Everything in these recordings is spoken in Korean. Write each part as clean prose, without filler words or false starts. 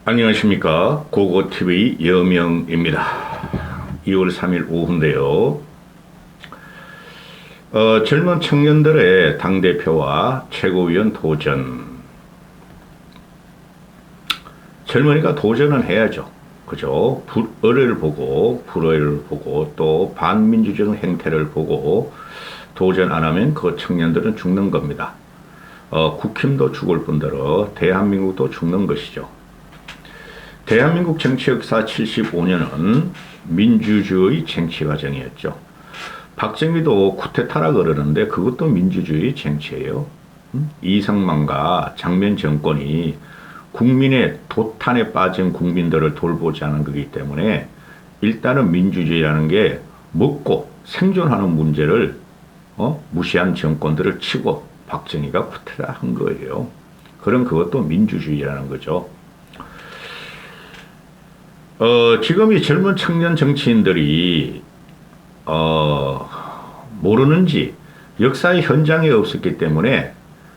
안녕하십니까. 고고TV 여명입니다. 2월 3일 오후인데요. 젊은 청년들의 당대표와 최고위원 도전. 젊은이가 도전은 해야죠. 그죠? 불의를 보고, 불의를 보고, 또 반민주적 행태를 보고, 도전 안 하면 그 청년들은 죽는 겁니다. 국힘도 죽을 뿐더러 대한민국도 죽는 것이죠. 대한민국 정치 역사 75년은 민주주의 정치 과정이었죠. 박정희도 쿠데타라 그러는데 그것도 민주주의 정치예요. 이승만과 장면 정권이 국민의 도탄에 빠진 국민들을 돌보지 않은 거기 때문에 일단은 민주주의라는 게 먹고 생존하는 문제를 무시한 정권들을 치고 박정희가 쿠데타 한 거예요. 그럼 그것도 민주주의라는 거죠. 지금 이 젊은 청년 정치인들이, 모르는지 역사의 현장에 없었기 때문에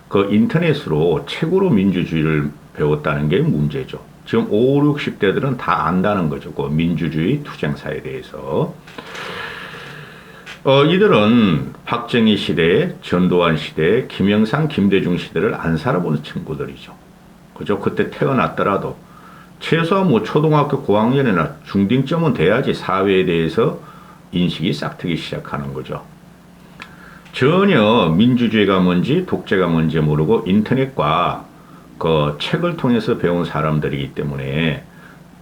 그 인터넷으로 책으로 민주주의를 배웠다는 게 문제죠. 지금 5, 60대들은 다 안다는 거죠. 그 민주주의 투쟁사에 대해서. 이들은 박정희 시대, 전두환 시대, 김영삼, 김대중 시대를 안 살아보는 친구들이죠. 그죠? 그때 태어났더라도 최소한 뭐 초등학교 고학년이나 중딩쯤은 돼야지 사회에 대해서 인식이 싹트기 시작하는 거죠. 전혀 민주주의가 뭔지 독재가 뭔지 모르고 인터넷과 그 책을 통해서 배운 사람들이기 때문에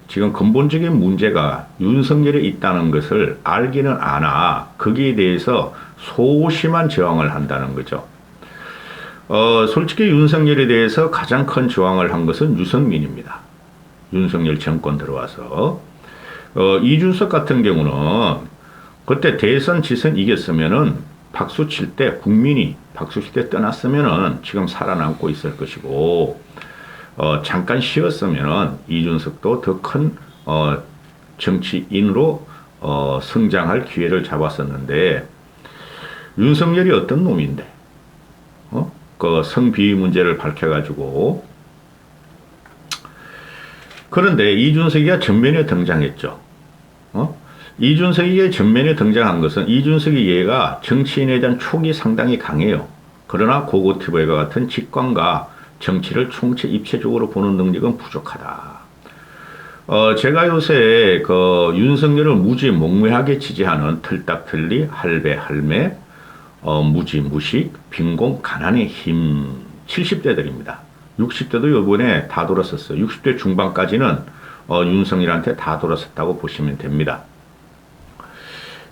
지금 근본적인 문제가 윤석열에 있다는 것을 알기는 아나 거기에 대해서 소심한 저항을 한다는 거죠. 솔직히 윤석열에 대해서 가장 큰 저항을 한 것은 유승민입니다. 윤석열 정권 들어와서. 이준석 같은 경우는 그때 대선 지선 이겼으면은 박수 칠 때 국민이 박수 칠 때 떠났으면은 지금 살아남고 있을 것이고, 잠깐 쉬었으면은 이준석도 더 큰 정치인으로 성장할 기회를 잡았었는데, 윤석열이 어떤 놈인데, 그 성비위 문제를 밝혀가지고. 그런데 이준석이가 전면에 등장했죠. 이준석이 전면에 등장한 것은 이준석이 얘가 정치인에 대한 촉이 상당히 강해요. 그러나 고고티브와 같은 직관과 정치를 총체 입체적으로 보는 능력은 부족하다. 제가 요새 그 윤석열을 무지 몽매하게 지지하는 틀딱틀리, 할배, 할매, 무지, 무식, 빈곤, 가난의 힘 70대들입니다. 60대도 이번에 다 돌았었어요. 60대 중반까지는 윤석열한테 다 돌았었다고 보시면 됩니다.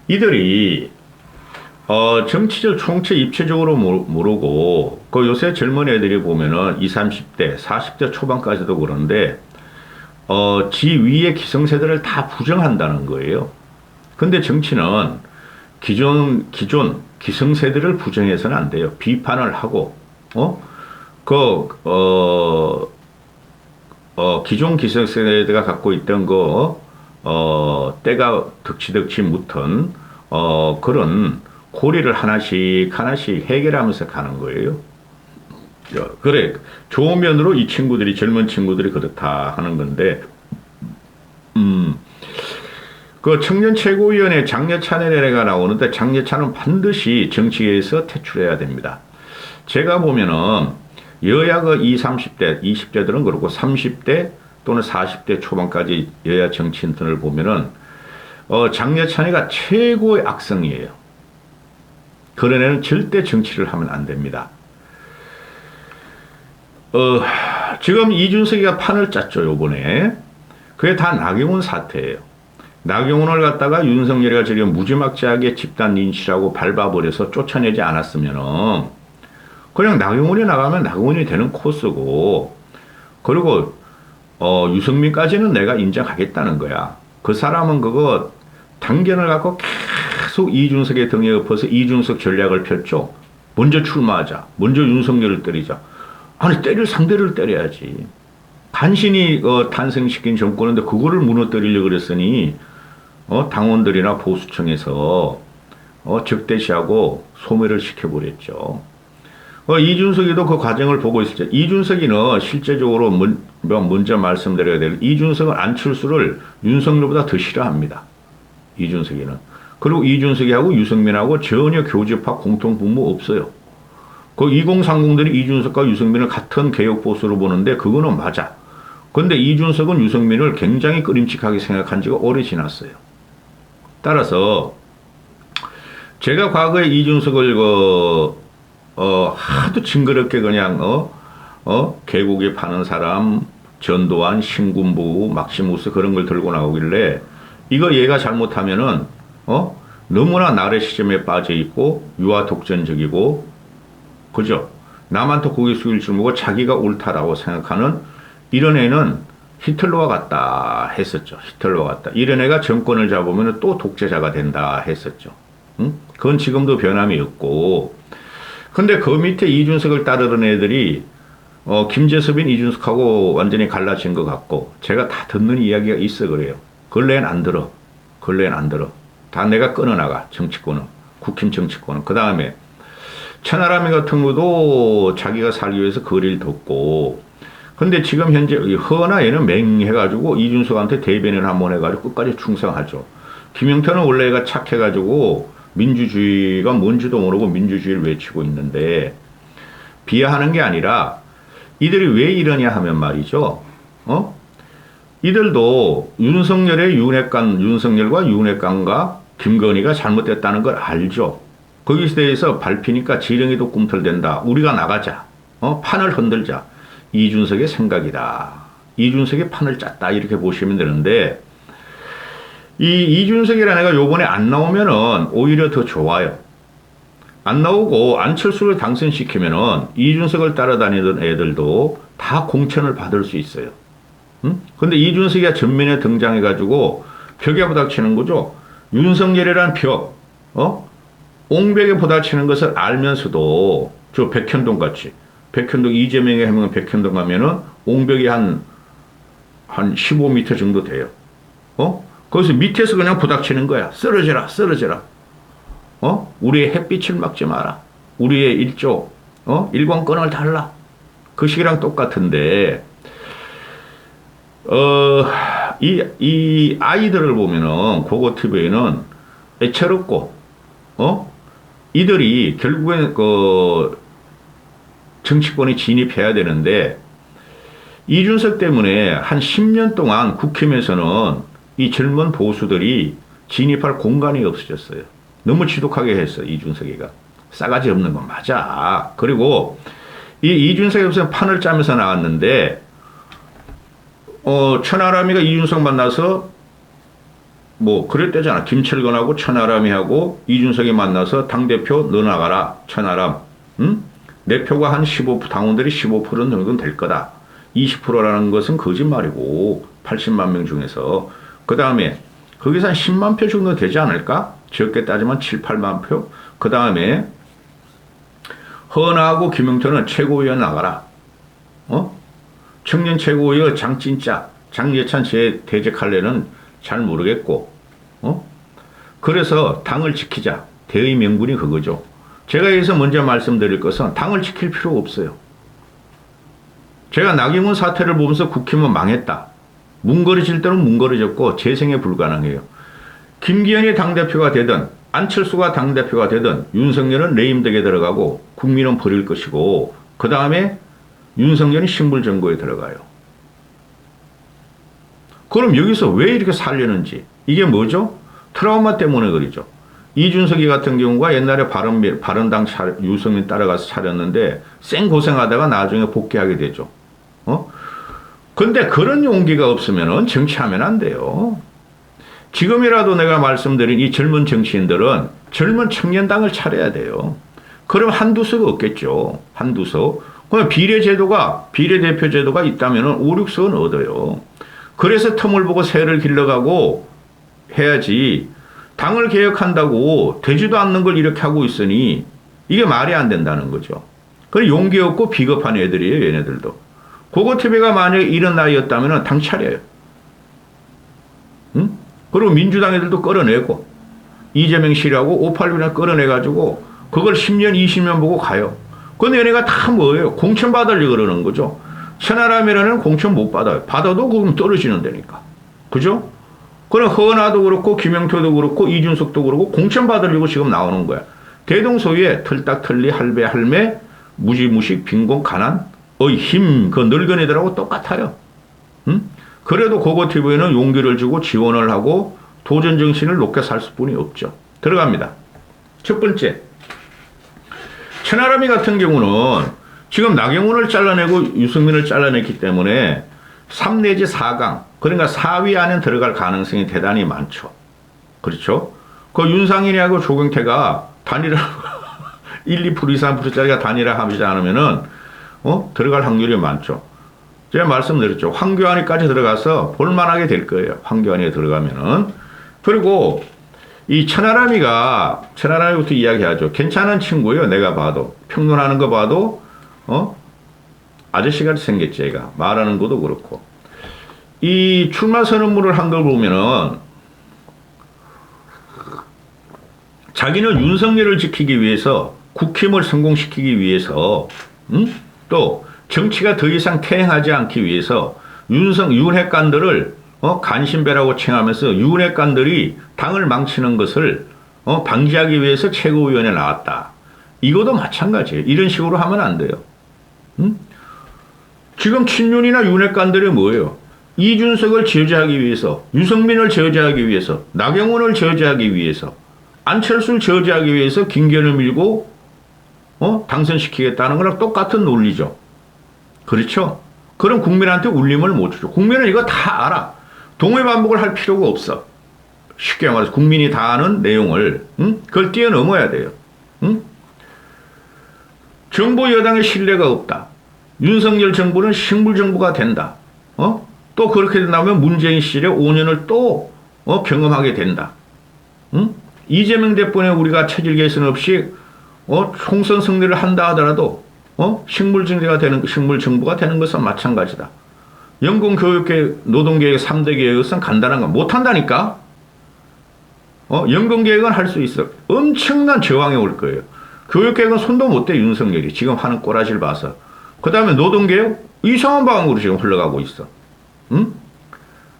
이들이 정치적 총체 입체적으로 모르고 그 요새 젊은 애들이 보면은 20, 30대, 40대 초반까지도 그런데 지 위의 기성세대를 다 부정한다는 거예요. 근데 정치는 기존 기성세대를 부정해서는 안 돼요. 비판을 하고 기존 기성세대가 갖고 있던 때가 덕지덕지 묻던, 그런 고리를 하나씩 해결하면서 가는 거예요. 그래. 좋은 면으로 이 친구들이, 젊은 친구들이 그렇다 하는 건데, 그 청년 최고위원회 장려찬이라가 나오는데 장려찬은 반드시 정치계에서 퇴출해야 됩니다. 제가 보면은 여야 그 20, 30대, 20대들은 그렇고 30대 또는 40대 초반까지 여야 정치인들을 보면은 장려찬이가 최고의 악성이에요. 그런 애는 절대 정치를 하면 안 됩니다. 지금 이준석이가 판을 짰죠, 요번에. 그게 다 나경원 사태예요. 나경원을 갖다가 윤석열이가 지금 무지막지하게 집단 린치라고 밟아버려서 쫓아내지 않았으면은 그냥 나경원이 나가면 나경원이 되는 코스고, 그리고 유승민까지는 내가 인정하겠다는 거야. 그 사람은 그거 단견을 갖고 계속 이준석의 등에 엎어서 이준석 전략을 폈죠. 먼저 출마하자. 먼저 윤석열을 때리자. 아니, 때릴 상대를 때려야지. 간신히 탄생시킨 정권인데 그거를 무너뜨리려고 그랬으니 당원들이나 보수청에서 적대시하고 소멸을 시켜버렸죠. 이준석이도 그 과정을 보고 있을 때, 이준석이는 실제적으로 먼저 말씀드려야 될, 이준석은 안철수를 윤석열보다 더 싫어합니다. 이준석이는. 그리고 이준석이하고 유승민하고 전혀 교집합 공통분모 없어요. 그 2030들이 이준석과 유승민을 같은 개혁보수로 보는데 그거는 맞아. 근데 이준석은 유승민을 굉장히 끄림칙하게 생각한 지가 오래 지났어요. 따라서 제가 과거에 이준석을 하도 징그럽게 그냥 개고기 파는 사람, 전두환, 신군부, 막시무스 그런 걸 들고 나오길래 이거 얘가 잘못하면은 너무나 나래 시점에 빠져 있고 유아 독전적이고 그죠? 남한테 고개 숙일 줄 모르고 자기가 옳다라고 생각하는 이런 애는 히틀러와 같다 했었죠. 히틀러와 같다. 이런 애가 정권을 잡으면 또 독재자가 된다 했었죠. 응? 그건 지금도 변함이 없고. 근데 그 밑에 이준석을 따르는 애들이 김재섭인 이준석하고 완전히 갈라진 것 같고 제가 다 듣는 이야기가 있어 그래요. 근래엔 안 들어. 근래엔 안 들어. 다 내가 끊어나가. 정치권은. 국힘 정치권은. 그 다음에 천하람이 같은 것도 자기가 살기 위해서 거리를 뒀고 근데 지금 현재 허나 얘는 맹해가지고 이준석한테 대변을 한번 해가지고 끝까지 충성하죠. 김영태는 원래 얘가 착해가지고 민주주의가 뭔지도 모르고 민주주의를 외치고 있는데 비하하는 게 아니라 이들이 왜 이러냐 하면 말이죠. 이들도 윤석열과 윤핵관과 김건희가 잘못됐다는 걸 알죠. 거기에 대해서 밟히니까 지렁이도 꿈틀댄다. 우리가 나가자. 판을 흔들자. 이준석의 생각이다. 이준석의 판을 짰다. 이렇게 보시면 되는데 이 이준석이라는 애가 요번에 안 나오면은 오히려 더 좋아요. 안 나오고 안철수를 당선시키면은 이준석을 따라다니던 애들도 다 공천을 받을 수 있어요. 근데 이준석이가 전면에 등장해가지고 벽에 부닥치는 거죠. 윤석열이란 벽, 옹벽에 부닥치는 것을 알면서도 저 백현동 같이 백현동 이재명의 해명은 백현동 가면은 옹벽이 한 15m 정도 돼요. 거기서 밑에서 그냥 부닥치는 거야. 쓰러져라, 쓰러져라. 우리의 햇빛을 막지 마라. 우리의 일조, 일광권을 달라. 그 시기랑 똑같은데, 이 아이들을 보면은, 고고TV에는 애처롭고, 이들이 결국엔 정치권에 진입해야 되는데, 이준석 때문에 한 10년 동안 국힘에서는 이 젊은 보수들이 진입할 공간이 없어졌어요. 너무 지독하게 했어, 이준석이가. 싸가지 없는 건 맞아. 그리고 이 이준석이 무슨 판을 짜면서 나왔는데, 천하람이가 이준석 만나서, 그랬대잖아. 김철건하고 천하람이하고 이준석이 만나서 당대표 너 나가라, 천하람. 응? 내 표가 한 15%, 당원들이 15% 정도는 될 거다. 20%라는 것은 거짓말이고, 80만 명 중에서. 그 다음에, 거기서 한 10만 표 정도 되지 않을까? 적게 따지면 7, 8만 표. 그 다음에, 허나하고 김영태는 최고위원 나가라. 청년 최고위원 장진짜, 장예찬 대적할래는 잘 모르겠고, 그래서 당을 지키자. 대의 명분이 그거죠. 제가 여기서 먼저 말씀드릴 것은 당을 지킬 필요 없어요. 제가 나경원 사태를 보면서 국힘은 망했다. 뭉거려질 때는 뭉거려졌고 재생이 불가능해요. 김기현이 당대표가 되든 안철수가 당대표가 되든 윤석열은 레임덕에 들어가고 국민은 버릴 것이고 그 다음에 윤석열이 식물정고에 들어가요. 그럼 여기서 왜 이렇게 살려는지 이게 뭐죠? 트라우마 때문에 그러죠. 이준석이 같은 경우가 옛날에 바른당 유승민 따라가서 차렸는데 생고생하다가 나중에 복귀하게 되죠. 근데 그런 용기가 없으면 정치하면 안 돼요. 지금이라도 내가 말씀드린 이 젊은 정치인들은 젊은 청년당을 차려야 돼요. 그럼 한두 석이 없겠죠. 한두 석. 그럼 비례대표 제도가 있다면 5, 6석은 얻어요. 그래서 틈을 보고 새를 길러가고 해야지 당을 개혁한다고 되지도 않는 걸 이렇게 하고 있으니 이게 말이 안 된다는 거죠. 그 용기 없고 비겁한 애들이에요, 얘네들도. 고고TV가 만약에 이런 나이였다면 당 차려요. 응? 그리고 민주당 애들도 끌어내고 이재명 씨라고 586이나 끌어내가지고 그걸 10년, 20년 보고 가요. 근데 얘네가 다 뭐예요? 공천 받으려고 그러는 거죠. 천하람이라는 공천 못 받아요. 받아도 그럼 떨어지는 데니까. 그죠? 그럼 허은하도 그렇고 김영표도 그렇고 이준석도 그렇고 공천 받으려고 지금 나오는 거야. 대동소이에 털딱털리 할배 할매 무지무식 빈곤 가난 힘 그 늙은이들하고 똑같아요. 응? 그래도 고고TV는 용기를 주고 지원을 하고 도전 정신을 높게 살 수뿐이 없죠. 들어갑니다. 첫 번째, 천하람이 같은 경우는 지금 나경원을 잘라내고 유승민을 잘라냈기 때문에 3 내지 4강, 그러니까 4위 안에 들어갈 가능성이 대단히 많죠. 그렇죠? 그 윤상현이하고 조경태가 단일화 1, 2%, 3%짜리가 단일화 하지 않으면은 들어갈 확률이 많죠. 제가 말씀드렸죠. 황교안이까지 들어가서 볼만하게 될 거예요. 황교안이 들어가면은. 그리고 이 천하람이부터 이야기하죠. 괜찮은 친구예요. 내가 봐도. 평론하는 거 봐도, 아저씨같이 생겼지, 얘가. 말하는 것도 그렇고. 이 출마 선언문을 한 걸 보면은, 자기는 윤석열을 지키기 위해서, 국힘을 성공시키기 위해서, 또, 정치가 더 이상 퇴행하지 않기 위해서, 윤핵관들을 간신배라고 칭하면서 윤핵관들이 당을 망치는 것을 방지하기 위해서 최고위원회에 나왔다. 이것도 마찬가지예요. 이런 식으로 하면 안 돼요. 지금 친윤이나 윤핵관들이 뭐예요? 이준석을 저지하기 위해서, 유승민을 저지하기 위해서, 나경원을 저지하기 위해서, 안철수를 저지하기 위해서 김기현을 밀고 당선시키겠다는 거랑 똑같은 논리죠. 그렇죠? 그럼 국민한테 울림을 못 주죠. 국민은 이거 다 알아. 동의반복을 할 필요가 없어. 쉽게 말해서 국민이 다 아는 내용을 그걸 뛰어넘어야 돼요. 정부 여당의 신뢰가 없다. 윤석열 정부는 식물정부가 된다. 또 그렇게 된다면 문재인 시절에 5년을 또 경험하게 된다. 이재명 대표에 우리가 체질 개선 없이 총선 승리를 한다 하더라도 식물정부가 되는 것은 마찬가지다. 연금교육계획, 노동계획 3대 계획은 간단한 거 못한다니까? 연금계획은 할 수 있어. 엄청난 저항이 올 거예요. 교육계획은 손도 못 대, 윤석열이. 지금 하는 꼬라지를 봐서. 그 다음에 노동계획? 이상한 방향으로 지금 흘러가고 있어.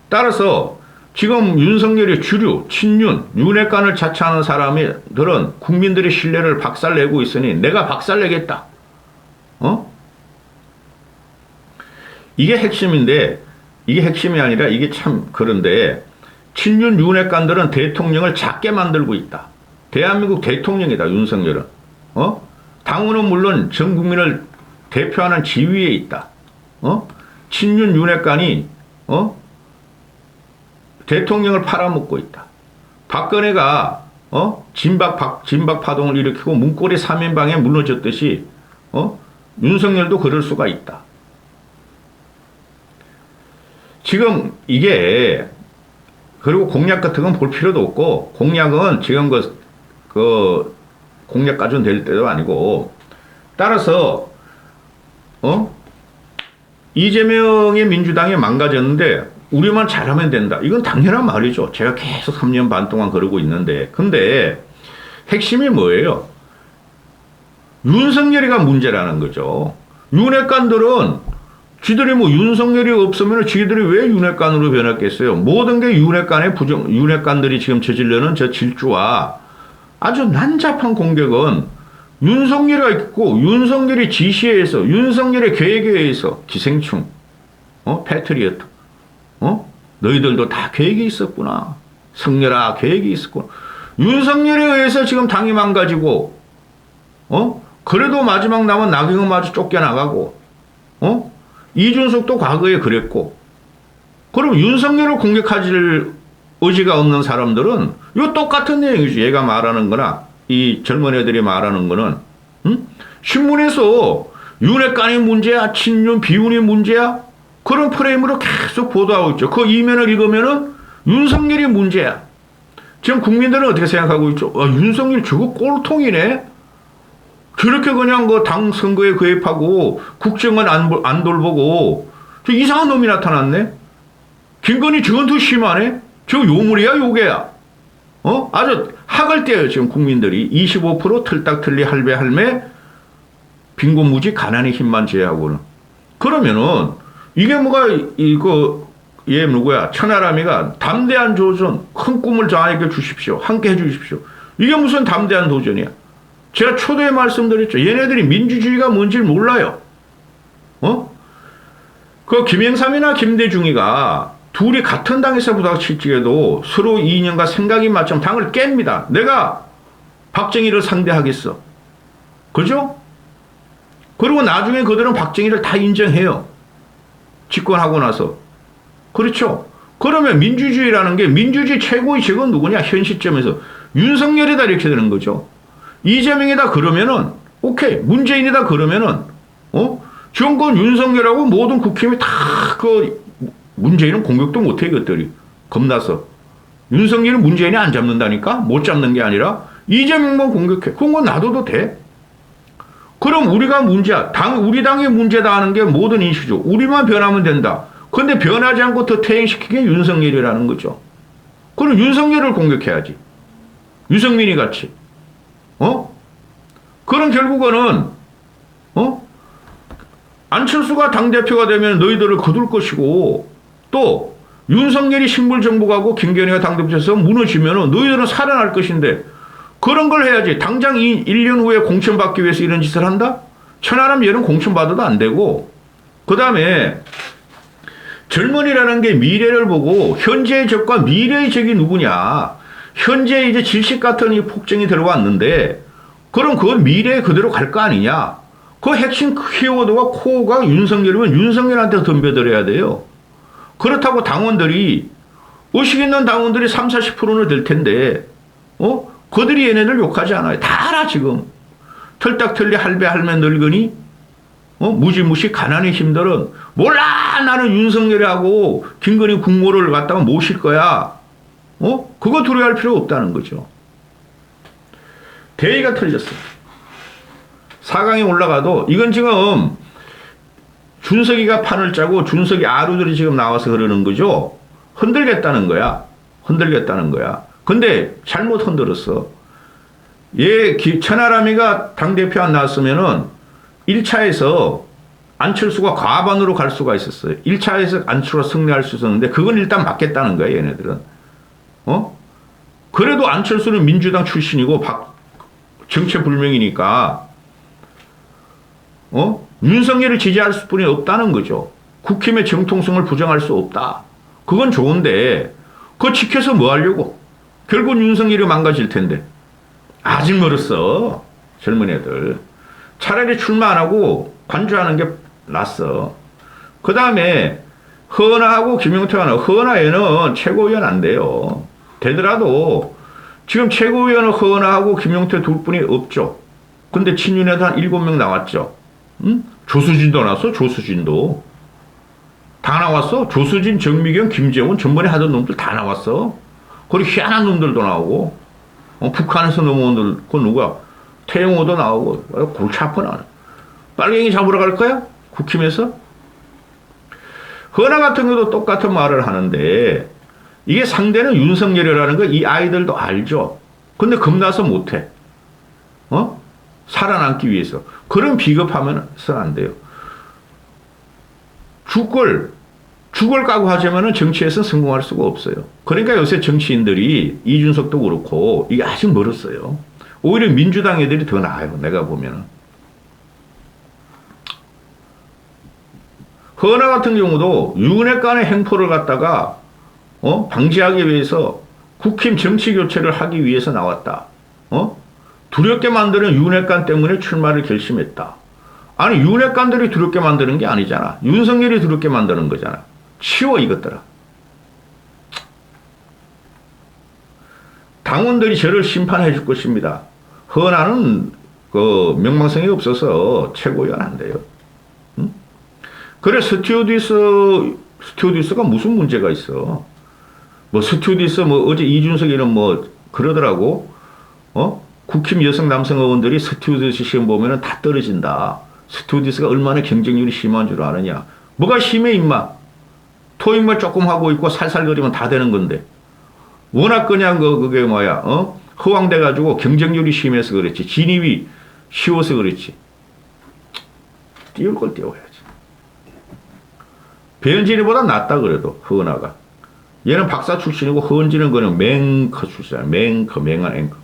따라서 지금 윤석열의 주류, 친윤, 윤핵관을 자처하는 사람들은 국민들의 신뢰를 박살내고 있으니 내가 박살내겠다. 이게 핵심인데, 이게 핵심이 아니라 이게 참 그런데, 친윤 윤핵관들은 대통령을 작게 만들고 있다. 대한민국 대통령이다, 윤석열은. 당원은 물론 전 국민을 대표하는 지위에 있다. 친윤 윤핵관이, 대통령을 팔아먹고 있다. 박근혜가, 진박 파동을 일으키고 문고리 3인방에 무너졌듯이, 윤석열도 그럴 수가 있다. 지금 이게 그리고 공약 같은 건 볼 필요도 없고 공약은 지금 그 공약 가지고 될 때도 아니고 따라서 이재명의 민주당이 망가졌는데 우리만 잘하면 된다. 이건 당연한 말이죠. 제가 계속 3년 반 동안 그러고 있는데 근데 핵심이 뭐예요? 윤석열이가 문제라는 거죠. 윤핵관들은 지들이 뭐 윤석열이 없으면 지들이 왜 윤핵관으로 변했겠어요? 모든 게 윤핵관들이 지금 저지르는 저 질주와 아주 난잡한 공격은 윤석열이가 있고 윤석열이 지시에 의해서 윤석열의 계획에 의해서 기생충, 패트리어트, 너희들도 다 계획이 있었구나. 성렬아 계획이 있었구나. 윤석열에 의해서 지금 당이 망가지고, 그래도 마지막 남은 나경원마저 쫓겨나가고, 이준석도 과거에 그랬고, 그럼 윤석열을 공격하실 의지가 없는 사람들은 이거 똑같은 내용이죠. 얘가 말하는 거나 이 젊은 애들이 말하는 거는 신문에서 윤핵관이 문제야, 친윤, 비윤이 문제야 그런 프레임으로 계속 보도하고 있죠. 그 이면을 읽으면은 윤석열이 문제야. 지금 국민들은 어떻게 생각하고 있죠? 윤석열 저거 꼴통이네. 저렇게 그냥 그 당 선거에 개입하고 국정은 안 돌보고 저 이상한 놈이 나타났네. 김건희 저건 더 심하네. 저 요물이야 요괴야. 아주 학을 떼요 지금 국민들이. 25% 틀딱틀리 할배 할매 빈곤무지 가난의 힘만 제하고는. 그러면은 이게 뭐가 이거 얘 누구야 천하람이가 담대한 도전 큰 꿈을 저에게 주십시오. 함께 해주십시오. 이게 무슨 담대한 도전이야. 제가 초대에 말씀드렸죠. 얘네들이 민주주의가 뭔지를 몰라요. 그 김영삼이나 김대중이가 둘이 같은 당에서 부닥칠지라도 서로 이념과 생각이 맞으면 당을 깹니다. 내가 박정희를 상대하겠어. 그죠? 그리고 나중에 그들은 박정희를 다 인정해요. 집권하고 나서. 그렇죠? 그러면 민주주의라는 게 민주주의 최고의 적은 누구냐? 현 시점에서 윤석열이다 이렇게 되는 거죠. 이재명이다 그러면은 오케이. 문재인이다 그러면은 정권 윤석열하고 모든 국힘이 다 문재인은 공격도 못해 이것들이. 겁나서. 윤석열은 문재인이 안 잡는다니까? 못 잡는 게 아니라 이재명만 공격해. 그건 거 놔둬도 돼. 그럼 우리가 문제야. 우리 당이 문제다 하는 게 모든 인식이죠. 우리만 변하면 된다. 근데 변하지 않고 더 퇴행시키는 게 윤석열이라는 거죠. 그럼 윤석열을 공격해야지. 유승민이 같이. 그럼 결국은, 안철수가 당대표가 되면 너희들을 거둘 것이고, 또, 윤석열이 식물정부가고 김건희가 당대표에서 무너지면 너희들은 살아날 것인데, 그런 걸 해야지. 당장 1년 후에 공천받기 위해서 이런 짓을 한다? 천하람 얘는 공천받아도 안 되고, 그 다음에, 젊은이라는 게 미래를 보고, 현재의 적과 미래의 적이 누구냐. 현재 이제 질식 같은 이 폭정이 들어왔는데, 그럼 그건 미래에 그대로 갈 거 아니냐. 그 핵심 키워드가 코어가 윤석열이면 윤석열한테 덤벼들어야 돼요. 그렇다고 당원들이, 의식 있는 당원들이 30, 40%는 될 텐데, 그들이 얘네들 욕하지 않아요. 다 알아, 지금. 털딱털리 할배 할매 늙으니, 무지무시 가난의 힘들은, 몰라! 나는 윤석열하고 김건희 국모를 갖다가 모실 거야. 그거 두려워할 필요 없다는 거죠. 대의가 틀렸어요. 4강에 올라가도, 이건 지금, 준석이가 판을 짜고 준석이 아루들이 지금 나와서 그러는 거죠. 흔들겠다는 거야. 흔들겠다는 거야. 근데 잘못 흔들었어. 천하람이가 당대표 안 나왔으면은 1차에서 안철수가 과반으로 갈 수가 있었어요. 1차에서 안철수가 승리할 수 있었는데 그건 일단 맞겠다는 거야, 얘네들은. 그래도 안철수는 민주당 출신이고 정체불명이니까 윤석열을 지지할 수뿐이 없다는 거죠. 국힘의 정통성을 부정할 수 없다. 그건 좋은데 그거 지켜서 뭐 하려고. 결국 윤석열이 망가질 텐데. 아직 멀었어. 젊은 애들. 차라리 출마 안 하고 관주하는 게 낫어. 그 다음에 허은하하고 김용태가 나와. 허은하에는 최고위원 안 돼요. 되더라도 지금 최고위원은 허은하하고 김용태 둘 뿐이 없죠. 근데 친윤에도 한 7명 나왔죠. 응? 조수진도 나왔어. 조수진도. 다 나왔어. 조수진, 정미경, 김재원 전번에 하던 놈들 다 나왔어. 그리고 희한한 놈들도 나오고 북한에서 넘어온 놈들 그거 누구야? 태영호도 나오고 골치 아파 나는. 빨갱이 잡으러 갈 거야? 국힘에서? 허나 같은 것도 똑같은 말을 하는데 이게 상대는 윤석열이라는 거 이 아이들도 알죠. 근데 겁나서 못해. 살아남기 위해서. 그런 비겁하면 안 돼요. 죽을 까고 하자면은 정치에서 성공할 수가 없어요. 그러니까 요새 정치인들이 이준석도 그렇고 이게 아직 멀었어요. 오히려 민주당 애들이 더 나아요. 내가 보면은. 허나 같은 경우도 윤핵관의 행포를 갖다가 방지하기 위해서 국힘 정치 교체를 하기 위해서 나왔다. 두렵게 만드는 윤핵관 때문에 출마를 결심했다. 아니 윤핵관들이 두렵게 만드는 게 아니잖아. 윤석열이 두렵게 만드는 거잖아. 치워 이것들아. 당원들이 저를 심판해 줄 것입니다. 허나는 그 명망성이 없어서 최고위원 안 돼요. 응? 그래 스튜어디스가 무슨 문제가 있어? 뭐 스튜어디스 뭐 어제 이준석이는 뭐 그러더라고. 국힘 여성 남성 의원들이 스튜어디스 시험 보면은 다 떨어진다. 스튜어디스가 얼마나 경쟁률이 심한 줄 아느냐. 뭐가 심해 임마. 토익만 조금 하고 있고 살살거리면 다 되는 건데. 워낙 그냥 그게 뭐야. 허황돼 가지고 경쟁률이 심해서 그랬지. 진입이 쉬워서 그랬지. 띄울 걸 띄워야지. 배현진이보다 낫다 그래도 허은하가. 얘는 박사 출신이고 허은진은 그냥 맹커 출신이야. 맹한 앵커.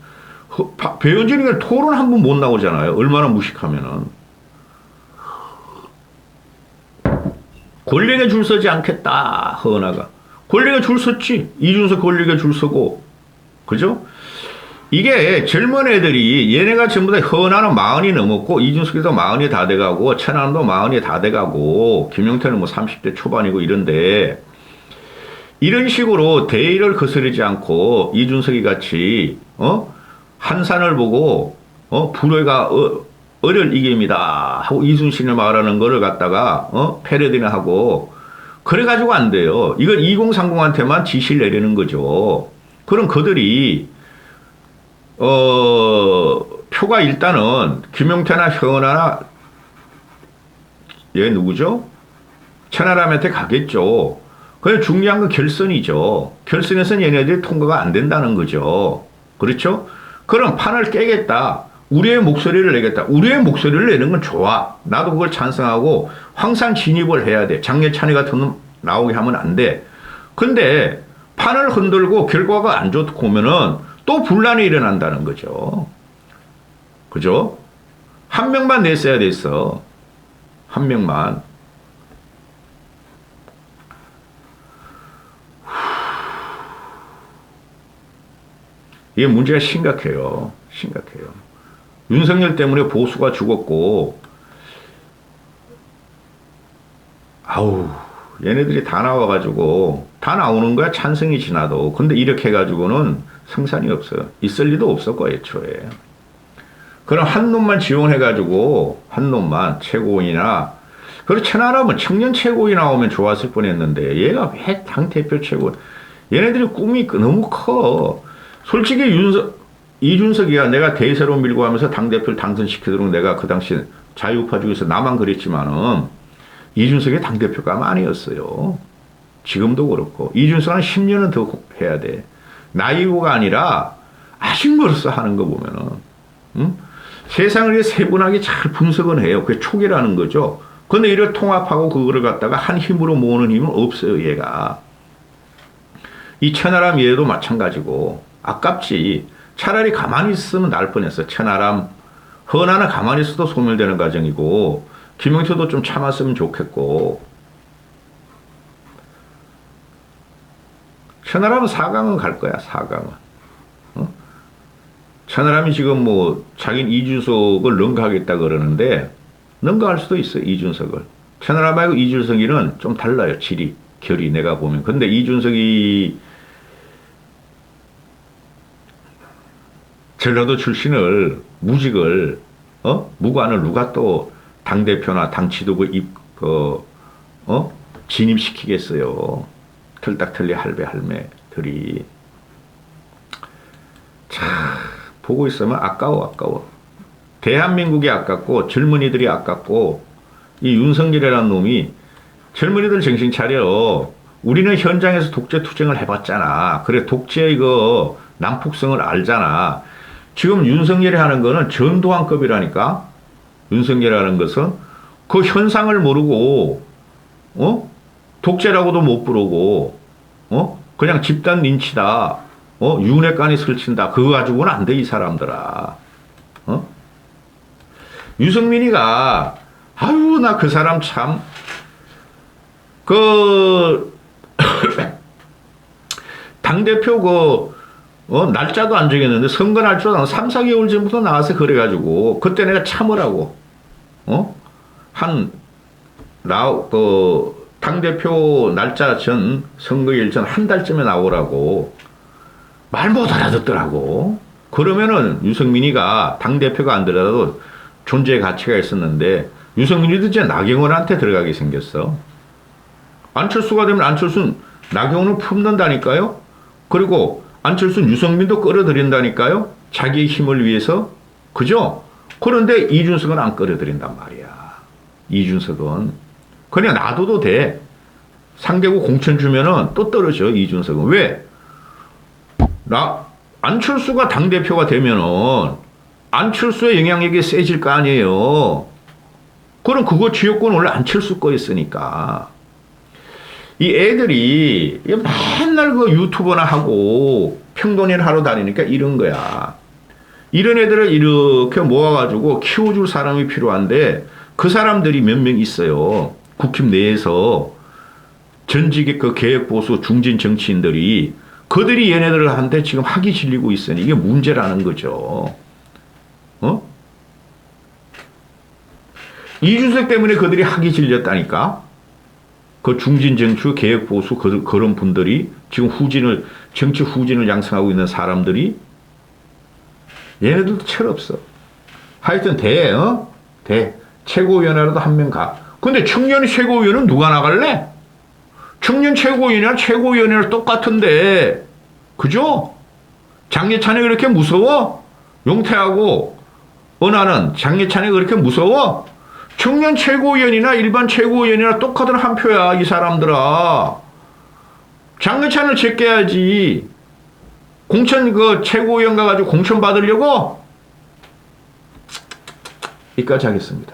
배현진이 토론 한 번 못 나오잖아요. 얼마나 무식하면은. 권력에 줄 서지 않겠다 허은하가. 권력에 줄 섰지. 이준석 권력에 줄 서고. 그죠? 이게 젊은 애들이 얘네가 전부 다 허은하는 40이 넘었고 이준석이도 40이 다 돼가고 천안도 40이 다 돼가고 김용태는 뭐 30대 초반이고 이런데 이런 식으로 대의를 거스르지 않고 이준석이 같이 한산을 보고 불회가 어를 이깁니다 하고 이순신을 말하는 거를 갖다가 패러디나 하고 그래가지고 안 돼요. 이건 2030한테만 지시를 내리는 거죠. 그럼 그들이 표가 일단은 김용태나 현아나 얘 누구죠? 천하람한테 가겠죠. 그냥 중요한 건 결선이죠. 결선에서는 얘네들이 통과가 안 된다는 거죠. 그렇죠? 그럼 판을 깨겠다. 우리의 목소리를 내겠다. 우리의 목소리를 내는 건 좋아. 나도 그걸 찬성하고 황산 진입을 해야 돼. 장례찬이 같은 놈 나오게 하면 안 돼. 근데 판을 흔들고 결과가 안 좋고 보면은 또 분란이 일어난다는 거죠. 그죠? 한 명만 냈어야 됐어. 한 명만. 이게 문제가 심각해요. 심각해요. 윤석열 때문에 보수가 죽었고, 아우, 얘네들이 다 나와가지고, 다 나오는 거야, 찬성이 지나도. 근데 이렇게 해가지고는 생산이 없어요. 있을 리도 없었고, 애초에. 그럼 한 놈만 지원해가지고, 한 놈만 최고위나, 그리고 천하라면 청년 최고위 나오면 좋았을 뻔 했는데, 얘가 왜 당대표 최고, 얘네들이 꿈이 너무 커. 솔직히 이준석이야 내가 대세로 밀고 하면서 당대표를 당선시키도록 내가 그 당시 자유우파 중에서 나만 그랬지만은 이준석이 당대표가 아니었어요. 지금도 그렇고. 이준석은 10년은 더 해야 돼. 나이고가 아니라 아직 멀었어 하는 거 보면은. 응? 세상을 세분하게 잘 분석은 해요. 그게 촉이라는 거죠. 근데 이를 통합하고 그거를 갖다가 한 힘으로 모으는 힘은 없어요, 얘가. 이 천하람 얘도 마찬가지고. 아깝지. 차라리 가만히 있으면 날 뻔했어. 천하람, 허나는 가만히 있어도 소멸되는 과정이고 김용태도 좀 참았으면 좋겠고. 천하람은 4강은 갈 거야. 4강은. 천하람이 지금 뭐 자기는 이준석을 능가하겠다 그러는데 능가할 수도 있어요. 이준석을. 천하람하고 이준석이는 좀 달라요. 질이, 결이 내가 보면. 근데 이준석이 전라도 출신을 무직을 무관을 누가 또 당대표나 당 지도부 진입시키겠어요. 털딱털리 할배 할매들이. 참 보고 있으면 아까워. 대한민국이 아깝고 젊은이들이 아깝고 이 윤석열이라는 놈이 젊은이들 정신 차려. 우리는 현장에서 독재 투쟁을 해봤잖아. 그래 독재의 그 난폭성을 알잖아. 지금 윤석열이 하는 거는 전두환급이라니까. 윤석열이라는 것은 그 현상을 모르고 독재라고도 못 부르고 그냥 집단 린치다. 윤회관이 설친다. 그거 가지고는 안 돼 이 사람들아. 유승민이가 아유 나 그 사람 참 그 당대표 날짜도 안 정했는데 선거 날짜도 3, 4개월 전부터 나와서 그래가지고 그때 내가 참으라고 당대표 날짜 전 선거일 전 한 달쯤에 나오라고 말 못 알아듣더라고. 그러면은 유승민이가 당대표가 안 되더라도 존재의 가치가 있었는데 유승민이도 이제 나경원한테 들어가게 생겼어. 안철수가 되면 안철수는 나경원을 품는다니까요. 그리고 안철수는 유승민도 끌어들인다니까요. 자기의 힘을 위해서. 그죠? 그런데 이준석은 안 끌어들인단 말이야. 이준석은. 그냥 놔둬도 돼. 상대국 공천 주면은 또 떨어져, 이준석은. 왜? 안철수가 당대표가 되면은 안철수의 영향력이 세질 거 아니에요. 그럼 그거 지역권 원래 안철수 거였으니까. 이 애들이 맨날 그 유튜버나 하고 평론을 하러 다니니까 이런 거야. 이런 애들을 이렇게 모아가지고 키워줄 사람이 필요한데 그 사람들이 몇 명 있어요. 국힘 내에서 전직의 그 개혁보수 중진 정치인들이 그들이 얘네들한테 지금 학이 질리고 있으니 이게 문제라는 거죠. 어? 이준석 때문에 그들이 학이 질렸다니까. 그 중진 정치 개혁보수 그런 분들이 지금 정치 후진을 양성하고 있는 사람들이 얘네들도 철없어. 하여튼 최고위원회라도 한 명 가. 근데 청년 최고위원은 누가 나갈래? 청년 최고위원이랑 최고위원회랑 똑같은데, 그죠? 장례찬이 그렇게 무서워? 용태하고 은하는 장례찬이 그렇게 무서워? 청년 최고위원이나 일반 최고위원이나 똑같은 한 표야, 이 사람들아. 장례찬을 제껴야지. 공천 최고위원 가가지고 공천 받으려고? 여기까지 하겠습니다.